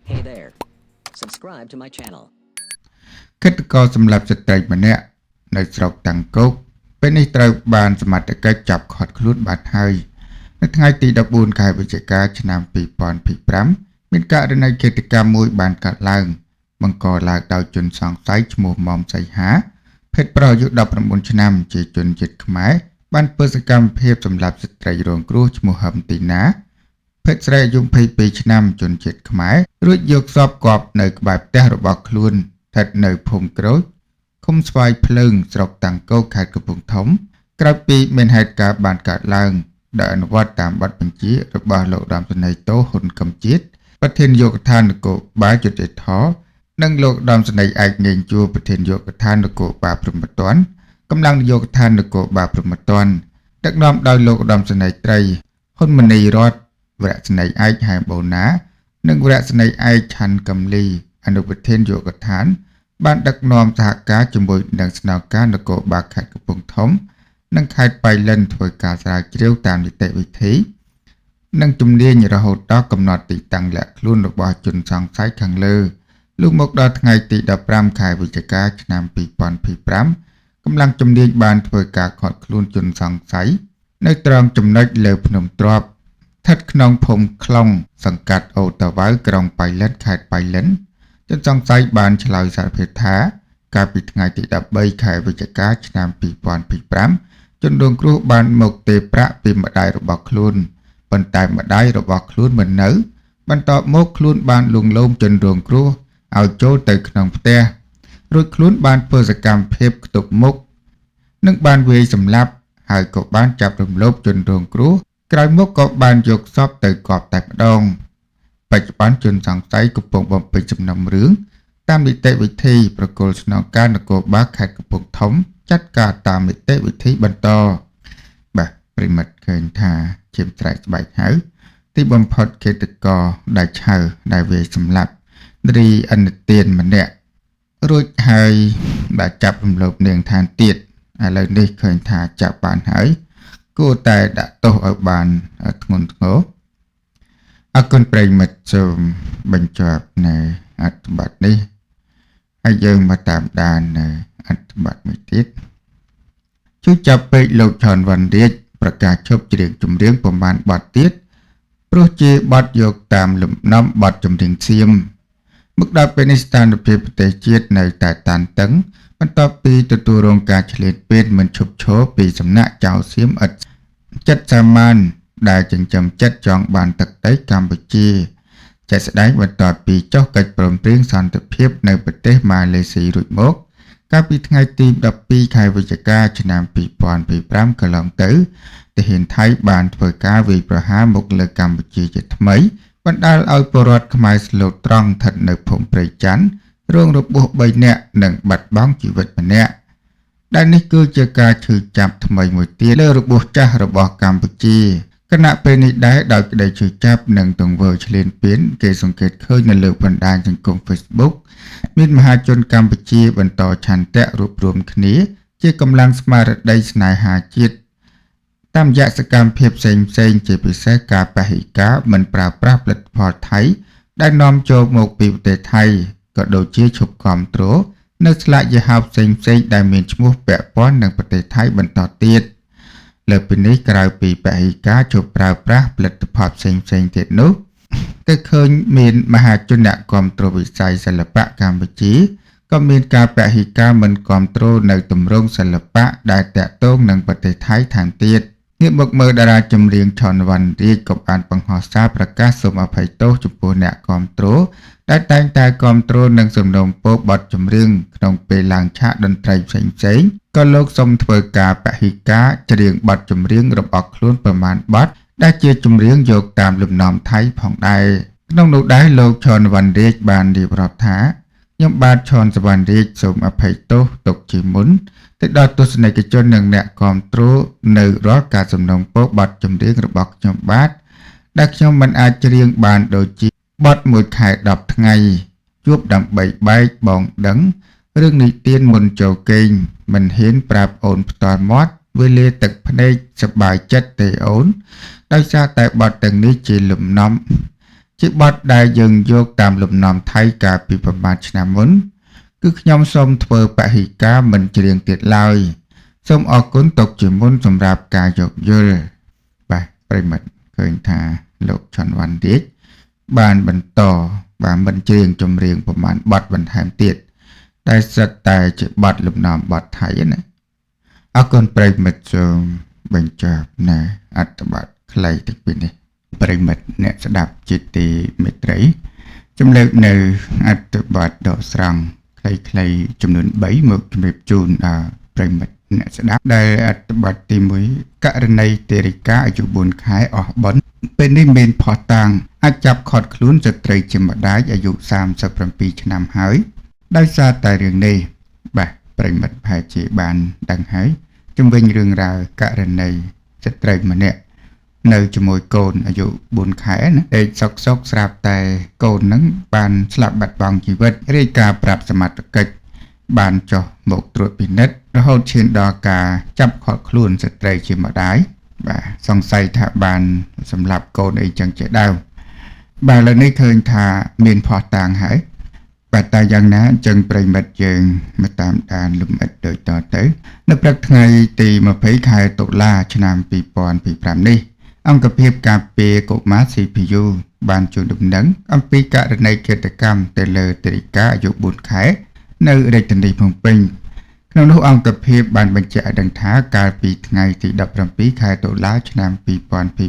Hey there. Subscribe to my channel. គិតកោសម្រាប់ស្ត្រីម្នាក់នៅស្រុកតាំងគោកពេលនេះត្រូវបានសមត្ថកិច្ចចាប់ឃាត់ខ្លួនបានហើយនៅថ្ងៃទី14ខែវិច្ឆិកាឆ្នាំ2025មានករណីឃាតកម្មមួយបានកើតឡើងបង្កឡើងដោយជនសង្ស័យឈ្មោះមុំសីហាភេទប្រុសអាយុ19ឆ្នាំជាជនជាតិខ្មែរបានធ្វើសកម្មភាពសម្រាប់ស្ត្រីរងគ្រោះឈ្មោះហឹមទីណាភេទស្រីអាយុ22ឆ្នាំជនជាតិខ្មែររួចយកសពគប់នៅក្បែរផ្ទះរបស់ខ្លួនស្ថិតនៅភូមិក្រូចឃុំស្វាយភ្លើងស្រុកតាំងគោកខេត្តកំពង់ធំក្រោយពីមានហេតុការណ៍បានកើតឡើងដែលអនុវត្តតាមបទបញ្ជារបស់លោកឧត្តមសេនីយ៍តូហ៊ុនកំជាតិប្រធាននាយកដ្ឋាននគរបាលយុត្តិធម៌និងលោកឧត្តមសេនីយ៍ឯកញេងជួរប្រធាននាយកដ្ឋាននគរបាលព្រហ្មទណ្ឌកម្លាំងនាយកដ្ឋាននគរបាលព្រហ្មទណ្ឌដឹកនាំដោយលោកឧត្តមសេនីយ៍ត្រីហ៊ុនមនីរតវរៈសេនីយ៍ឯកហែមបូណានិងវរៈសេនីយ៍ឯកឆាន់កំលីអនុប្រធាននាយកដ្ឋានបានដឹកនាំសហការជាមួយនឹងស្នងការនគរបាលខេត្តកំពង់ធំនិងខេត្តបៃលិនធ្វើការស្រាវជ្រាវតាមនីតិវិធីនិងជំនាញរហូតដល់កំណត់ទីតាំងលាក់ខ្លួនរបស់ជនសង្ស័យខាងលើលុះមកដល់ថ្ងៃទី15ខែវិច្ឆិកាឆ្នាំ2025កម្លាំងជំនាញបានធ្វើការឃាត់ខ្លួនជនសង្ស័យនៅត្រង់ចំណុចលើភ្នំទ្របស្ថិតក្នុងភូមិខ្លុងសង្កាត់អូតាវ៉ៅក្រុងបៃលិនខេត្តបៃលិនជនសង្ស័យបានឆ្លើយសារភាពថាកាលពីថ្ងៃទី13ខែវិច្ឆិកាឆ្នាំ2025ជនរងគ្រោះបានមកទេប្រាក់ពីម្ដាយរបស់ខ្លួនប៉ុន្តែម្ដាយរបស់ខ្លួនមិននៅបន្ទាប់មកខ្លួនបានលួងលោមជនរងគ្រោះឲ្យចូលទៅក្នុងផ្ទះរួចខ្លួនបានធ្វើសកម្មភាពខ្ទប់មុខនិងបានវាយសម្លាប់ហើយក៏បានចាប់រំលោភជនរងគ្រោះក្រោយមកក៏បានយកសពទៅកប់តែម្ដងបច្ចុប្បន្នជនសង្ស័យកំពុងបំពេញសំណុំរឿងតាមនីតិវិធីប្រគល់ស្នងការនគរបាលខេត្តកំពង់ធំចាត់ការតាមនីតិវិធីបន្តបាទប្រិមិត្តឃើញថាជាត្រែកស្បែកហៅទីបំផុតឃាតករដែលឆៅដែលវាយសម្លាប់នារីអនិទានម្នាក់រួចហើយបានចាប់រំលោភនាងឋានទៀតឥឡូវនេះឃើញថាចាប់បានហើយគួរតែដាក់ទោសឲ្យបានធ្ងន់ធ្ងរអរគុណប្រិមិត្តសូមបញ្ចប់នៅអត្ថបទនេះហើយយើងមកតាមដាននៅអត្ថបទមួយទៀតជួយចាប់ពេកលោកឆនវ៉ាន់រាជប្រកាសឈប់ច្រៀងចម្រៀងប្រមាណបទទៀតព្រោះជាបទយកតាមលំនាំបទចម្រៀងសៀមមកដល់ពេលនេះស្ថានភាពប្រទេសជាតិនៅតែតានតឹងបន្ទាប់ពីទទួលរងការឆ្លៀតពេលមិនឈប់ឈរពីសំណាក់ចៅសៀមឥតចិត្តសាមញ្ញដែលចិញ្ចឹមចិត្តចង់បានទឹកដីកម្ពុជាជាក់ស្ដែងបន្ទាប់ពីចុះកិច្ចព្រមព្រៀងសន្តិភាពនៅប្រទេសម៉ាឡេស៊ីរួចមកកាលពីថ្ងៃទី12ខែវិច្ឆិកាឆ្នាំ2025កន្លងទៅទាហានថៃបានធ្វើការវាយប្រហារមកលើកម្ពុជាជាថ្មីបណ្ដាលឲ្យពលរដ្ឋខ្មែរស្លូតត្រង់ស្ថិតនៅភូមិព្រៃច័ន្ទរងរបួស3នាក់និងបាត់បង់ជីវិតម្នាក់ដែលនេះគឺជាការឈឺចាប់ថ្មីមួយទៀតលើរបួសចាស់របស់កម្ពុជាគណៈពេលនេះដែរដោយក្តីឈឺចាប់និងទង្វើឈ្លានពានគេសង្កេតឃើញនៅលើបណ្ដាញសង្គម Facebook មានមហាជនកម្ពុជាបន្តឆន្ទៈរួបរวมគ្នាជាកម្លាំងស្មារតីស្នេហាជាតិតាមរយៈសកម្មភាពផ្សេងៗជាពិសេសការបហិការមិនប្រើប្រាស់ផលិតផលថៃដែលនាំចូលមកពីប្រទេសថៃក៏ដូចជាឈប់គាំទ្រនៅស្លាកយីហោផ្សេងៗដែលមានឈ្មោះពាក់ព័ន្ធនឹងប្រទេសថៃបន្តទៀតលើពីនេះក្រៅពីបហិការជប់ប្រើប្រាស់ផលិតផលផ្សេងៗទៀតនោះគេឃើញមានមហាជនអ្នកគាំទ្រវិស័យសិល្បៈកម្ពុជាក៏មានការបហិការមិនគាំទ្រនៅទម្រង់សិល្បៈដែលតាក់ទងនឹងប្រទេសថៃថែមទៀតងាកមកមើលតារាចម្រៀងឆនវ៉ាន់រាជក៏បានបង្ហោះសារប្រកាសសូមអភ័យទោសចំពោះអ្នកគាំទ្រដែលតែងតែគាំទ្រនឹងសំណូមពរបទចម្រៀងក្នុងពេលឡើងឆាកតន្ត្រីផ្សេងៗក៏លោកសូមធ្វើការបហិការច្រៀងបទចម្រៀងរបស់ខ្លួនប្រមាណបទដែលជាចម្រៀងយកតាមលំនាំថៃផងដែរក្នុងនោះដែរលោកឆនវ៉ាន់រាជបានរៀបរាប់ថាខ្ញុំបាទឆនសវណ្ណរាជសូមអភ័យទោសទុកជាមុនទៅដល់ទស្សនិកជននិងអ្នកគាំទ្រនៅរាល់ការសំណូមពរបទចម្រៀងរបស់ខ្ញុំបាទដែលខ្ញុំមិនអាចច្រៀងបានដូចជាបទមួយខែ10ថ្ងៃជួបដើម្បីបែកបងដឹងរឿងនិទានមុនចូលគេងមិនហ៊ានប្រាប់អូនផ្ទាល់មាត់វេលាទឹកភ្នែកសប្បាយចិត្តទេអូនដោយសារតែបទទាំងនេះជាលំនាំ ជាបទដែលយើងយកតាមលំនាំថៃកាលពីប្រមាណឆ្នាំមុនគឺខ្ញុំសូមធ្វើបរិកាមិនច្រៀងទៀតឡើយសូមអរគុណទុកជាមុនសម្រាប់ការយោគយល់បាទប្រិមិត្តឃើញថាលោកឆាន់វ៉ាន់រាជបានបន្តបាទមិនច្រៀងចម្រៀងប្រមាណបទបន្ថែមទៀតតែសិតតែជាបទលំនាំបទថៃណាអរគុណប្រិមិត្តសូមបញ្ចប់នៅអត្ថបទខ្លីទាំងពីរនេះប្រិមិត្តអ្នកស្ដាប់ជាទីមេត្រីជំលើកនៅអត្ថបទដកស្រង់ខ្លីៗចំនួន3មកជម្រាបជូនដល់ប្រិមិត្តអ្នកស្ដាប់ដែលអត្ថបទទី1ករណីទេរិកាអាយុ4ខែអស់បុណ្យពេលនេះមានផុសតាងអាចចាប់ឃាត់ខ្លួនស្ត្រីជាម្ដាយអាយុ37ឆ្នាំហើយដោយសារតែរឿងនេះបាទប្រិមិត្តប្រហែលជាបានដឹងហើយជំវិញរឿងរ៉ាវករណីស្ត្រីម្នាក់នៅជាមួយកូនអាយុ4ខែណាដេកសុកស្រាប់តែកូននឹងបានស្លាប់បាត់បង់ជីវិតរាយការណ៍ប្រាប់សមត្ថកិច្ចបានចុះមកត្រួតពិនិត្យរហូតឈានដល់ការចាប់ឃាត់ខ្លួនស្ត្រីជាម្ដាយបាទសង្ស័យថាបានសម្លាប់កូនអីចឹងជាដើមបាទឥឡូវនេះឃើញថាមានផុសតាងហើយបាទតែយ៉ាងណាអញ្ចឹងប្រិមិត្តយើងមកតាមដានលំអិតដូចតទៅនៅព្រឹកថ្ងៃទី20ខែតុលាឆ្នាំ2025នេះអង្គភាពការពារកុមារ CPU បានជួនដំណឹងអំពីករណីឃាតកម្មទៅលើទេរិកាអាយុ4ខែនៅរាជធានីភ្នំពេញក្នុងនោះអង្គភាពបានបញ្ជាក់ឲ្យដឹងថាកាលពីថ្ងៃទី17ខែតុលាឆ្នាំ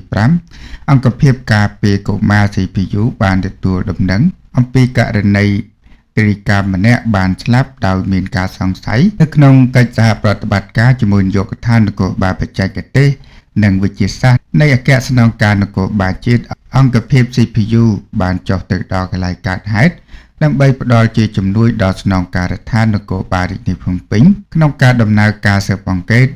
2025អង្គភាពការពារកុមារ CPU បានទទួលដំណឹងអំពីករណីទេរិកាម្នាក់បានស្លាប់ដោយមានការសង្ស័យនៅក្នុងកិច្ចសហប្រតិបត្តិការជាមួយនាយកដ្ឋាននគរបាលបច្ចេកទេសនិងវិទ្យាសាស្ត្រនៃអគ្គស្នងការនគរបាលជាតិអង្គភាព CPU បានចុះទៅដល់កន្លែងកើតហេតុដើម្បីផ្ដល់ជាជំនួយដល់ស្នងការដ្ឋាននគរបាលរាជធានីភ្នំពេញក្នុងការដំណើរការស៊ើបអង្កេត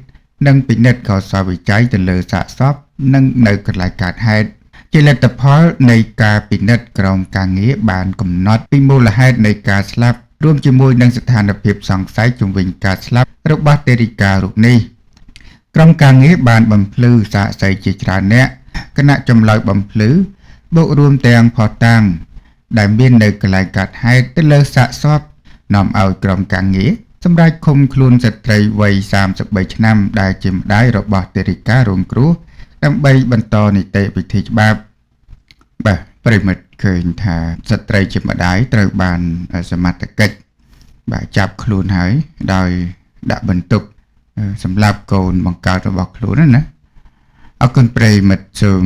និងពិនិត្យកោសល្យវិច័យទៅលើសាកសពនិងនៅកន្លែងកើតហេតុជាលទ្ធផលនៃការពិនិត្យក្រុមការងារបានកំណត់ពីមូលហេតុនៃការស្លាប់រួមជាមួយនឹងស្ថានភាពសង្ស័យជុំវិញការស្លាប់របស់ទេរិការូបនេះក្រុមការងារបានបំភ្លឺសាក្សីជាច្រើនអ្នកគណៈចម្លើយបំភ្លឺបូករួមទាំងផុសតាងដែលមាននៅកន្លែងកើតហេតុទៅលើសាកសពនាំឲ្យក្រុមការងារសម្រាប់ឃុំខ្លួនស្ត្រីវ័យ33ឆ្នាំដែលជាម្ដាយរបស់ទេរិការងគ្រោះដើម្បីបន្តនីតិវិធីច្បាប់បាទប្រិមិត្តឃើញថាស្ត្រីជាម្ដាយត្រូវបានសមត្ថកិច្ចបាទចាប់ខ្លួនហើយដោយដាក់បន្ទុកសម្រាប់កូនបង្កើតរបស់ខ្លួនណាអរគុណប្រិមិត្តសូម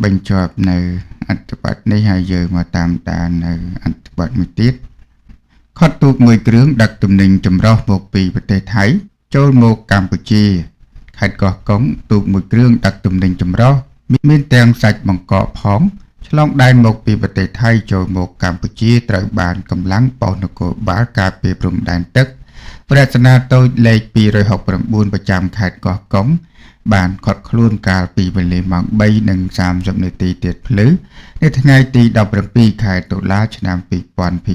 បញ្ចប់នៅអត្ថបទនេះហើយយើងមកតាមដាននៅអត្ថបទមួយទៀតខុតទូកមួយគ្រឿងដឹកទំនិញចម្រុះមកពីប្រទេសថៃចូលមកកម្ពុជាខេត្តកោះកុងទូកមួយគ្រឿងដឹកទំនិញចម្រុះមានទាំងសាច់បង្កកផងឆ្លងដែនមកពីប្រទេសថៃចូលមកកម្ពុជាត្រូវបានកម្លាំងប៉ុស្តិ៍នគរបាលការពារព្រំដែនទឹកប្រតិណាតូចលេខ269ប្រចាំខេត្តកោះកុងបានឃាត់ខ្លួនកាលពីវេលាម៉ោង 3:30 នាទីទៀតភ្លឺនៅថ្ងៃទី17ខែតុលាឆ្នាំ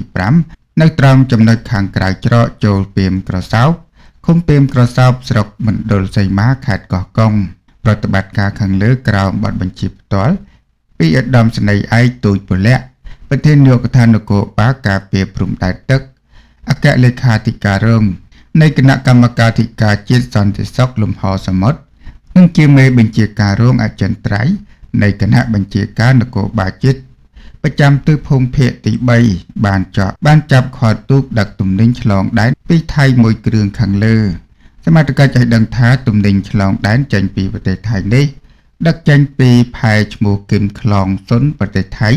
2025នៅត្រង់ចំណុចខាងក្រៅច្រកចូលពីមក្រសោបឃុំពីមក្រសោបស្រុកមណ្ឌលសីមាខេត្តកោះកុងប្រតិបត្តិការខាងលើក្រោមបទបញ្ជាផ្ទាល់ពីឧត្តមសេនីយ៍ឯកទូចពលៈប្រធាននាយកដ្ឋាននគរបាលការពារព្រំដែនទឹកអគ្គលេខាធិការរងនៃគណៈកម្មការធិការជាតិសន្តិសុខលំហសមុទ្រនិងជាមេបញ្ជាការរងអចិន្ត្រៃយ៍នៃគណៈបញ្ជាការនគរបាលជាតិប្រចាំទិសភូមិភាគទី3បានចាប់ឃាត់ទូកដឹកទំនិញឆ្លងដែនពីថៃមួយគ្រឿងខាងលើសមត្ថកិច្ចឲ្យដឹងថាទំនិញឆ្លងដែនចេញពីប្រទេសថៃនេះដឹកចេញពីផែឈ្មោះគឹមខ្លងសុនប្រទេសថៃ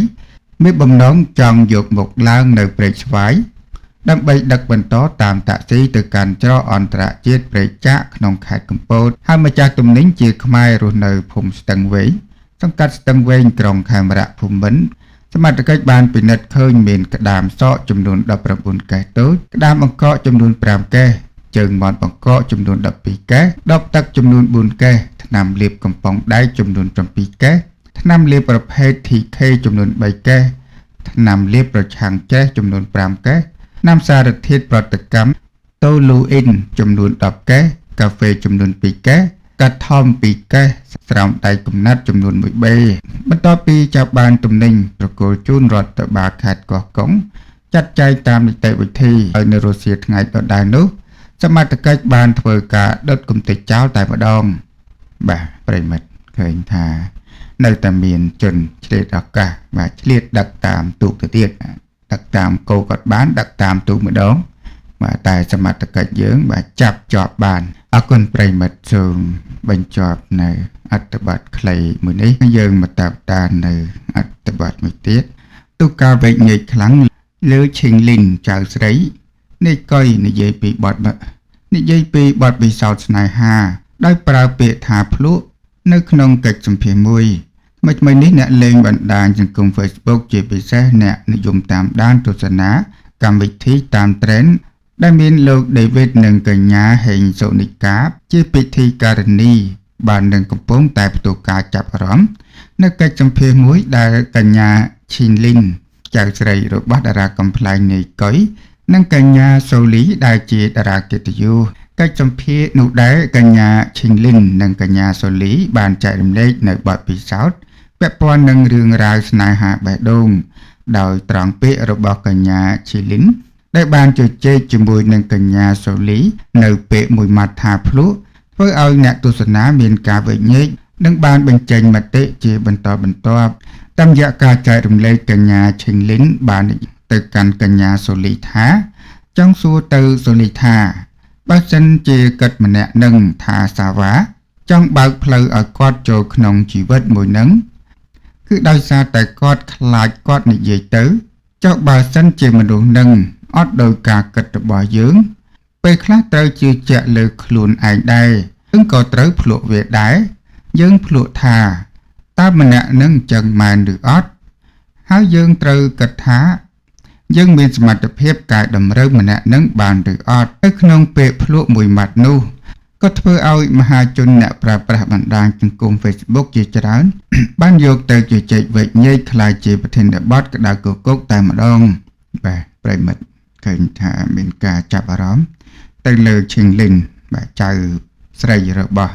មានបំណងចង់យកមកឡើងនៅព្រែកស្វាយដើម្បីដឹកបន្តតាមតាក់ស៊ីទៅកាន់ច្រកអន្តរជាតិព្រែកចាក់ក្នុងខេត្តកំពតហើយម្ចាស់ទំនិញជាខ្មែររស់នៅភូមិស្ទឹងវែងសង្កាត់ស្ទឹងវែងក្រុងខេមរៈភូមិន្ទសមត្ថកិច្ចបានពិនិត្យឃើញមានក្តាមសក់ចំនួន19កេសតូចក្តាមបង្កកចំនួន5កេសជើងមាត់បង្កកចំនួន12កេសដបទឹកចំនួន4កេសថ្នាំលាបកំប៉ុងដែកចំនួន7កេសថ្នាំលាបប្រភេទ TK ចំនួន3កេសថ្នាំលាបប្រឆាំងចេះចំនួន5កេសថ្នាំសារធាតុប្រតិកម្មតូលូអ៊ីនចំនួន10កេសកាហ្វេចំនួន2កេស កាត់ថមពីកេះស្រោមដៃកំណាត់ចំនួន1បេបន្ទាប់ពីចាប់បានទំនិញប្រគល់ជូនរដ្ឋបាលខេត្តកោះកុងចាត់ចែងតាមនីតិវិធីហើយនៅរុស្ស៊ីថ្ងៃដដែលនោះសមត្ថកិច្ចបានធ្វើការដុតគំទេចចោលតែម្ដងបាទប្រិមិត្តឃើញថានៅតែមានជនឆ្លៀតឱកាសបាទឆ្លៀតដឹកតាមទូកទៅទៀតដឹកតាមគោក៏បានដឹកតាមទូកម្ដងបាទតែសមត្ថកិច្ចយើងបាទចាប់ជាប់បានអរគុណប្រិមិត្តសូមបញ្ចប់នៅអត្ថបទខ្លីមួយនេះយើងមកតាមនៅអត្ថបទមួយទៀតទូការវែកញែកខ្លាំងលើឈិងលីនចៅស្រីនេះកុយនិយាយពីបទពិសោធន៍ស្នេហាដោយប្រើពាក្យថាភ្លក់នៅក្នុងកិច្ចសម្ភាសន៍មួយថ្មីនេះអ្នកលេងបណ្ដាញសង្គម Facebook ជាពិសេសអ្នកនិយមតាមដានទស្សនាកម្មវិធីតាម trend ដែលមានលោក David និងកញ្ញាហេងសូនីកាជាពិធីការនីបាននឹងកំពុងតែទទួលការចាប់អារម្មណ៍នៅកិច្ចសម្ភាសន៍មួយដែលកញ្ញាឈីនលីនចៅស្រីរបស់តារាកំប្លែងនៃកុយនិងកញ្ញាសូលីដែលជាតារាកិត្តិយសកិច្ចសម្ភាសន៍នោះដែរកញ្ញាឈីនលីននិងកញ្ញាសូលីបានចែករំលែកនៅបទពិសោធន៍ពាក់ព័ន្ធនឹងរឿងរ៉ាវស្នេហាបេះដូងដោយត្រង់ពាក្យរបស់កញ្ញាឈីលីនដែលបានជជែកជាមួយនឹងកញ្ញាសូលីនៅពាក្យមួយម៉ាត់ថាភ្លក់ធ្វើឲ្យអ្នកទស្សនាមានការវែកញែកនិងបានបញ្ចេញមតិជាបន្តបន្ទាប់តាមរយៈការចែករំលែកកញ្ញាឈីងលីនបានទៅកាន់កញ្ញាសូលីថាចង់សួរទៅសូលីថាបើសិនជាគិតម្នាក់នឹងថាសាវ៉ាចង់បើកផ្លូវឲ្យគាត់ចូលក្នុងជីវិតមួយនឹងគឺដោយសារតែគាត់ខ្លាចគាត់និយាយទៅចុះបើសិនជាមនុស្សនឹងអត់ដោយការគិតរបស់យើងពេលខ្លះត្រូវជឿជាក់លើខ្លួនឯងដែរយើងក៏ត្រូវភ្លក់វាដែរយើងភ្លក់ថាតើម្នាក់នឹងចឹងមែនឬអត់ហើយយើងត្រូវគិតថាយើងមានសមត្ថភាពកែតម្រូវម្នាក់នឹងបានឬអត់នៅក្នុងពេលភ្លក់មួយម៉ាត់នោះក៏ធ្វើឲ្យមហាជនអ្នកប្រើប្រាស់បណ្ដាញសង្គម Facebook ជាច្រើន បានយកទៅជជែកវែកញែកខ្លាចជាប្រធានបទក្តៅគគុកតែម្ដងបាទប្រិមិត្តឃើញថាមានការចាប់អារម្មណ៍ទៅលើឈិងលីនបាទចៅស្រីរបស់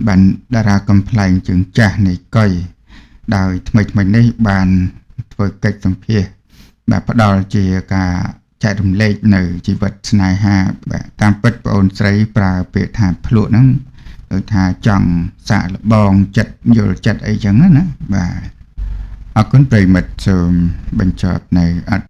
បានតារាកំប្លែងជើងចាស់នៃកុយដោយថ្មីនេះបានធ្វើកិច្ចសម្ភាសន៍បាទផ្ដល់ជាការចែករំលែកនៅជីវិតស្នេហាបាទតាមពិតបងអូនស្រីប្រើពាក្យថាភ្លក់ហ្នឹងដូចថាចង់សាកល្បងចិត្តយល់ចិត្តអីចឹងណាបាទអរគុណប្រិមិត្តសូមបញ្ចប់នៅ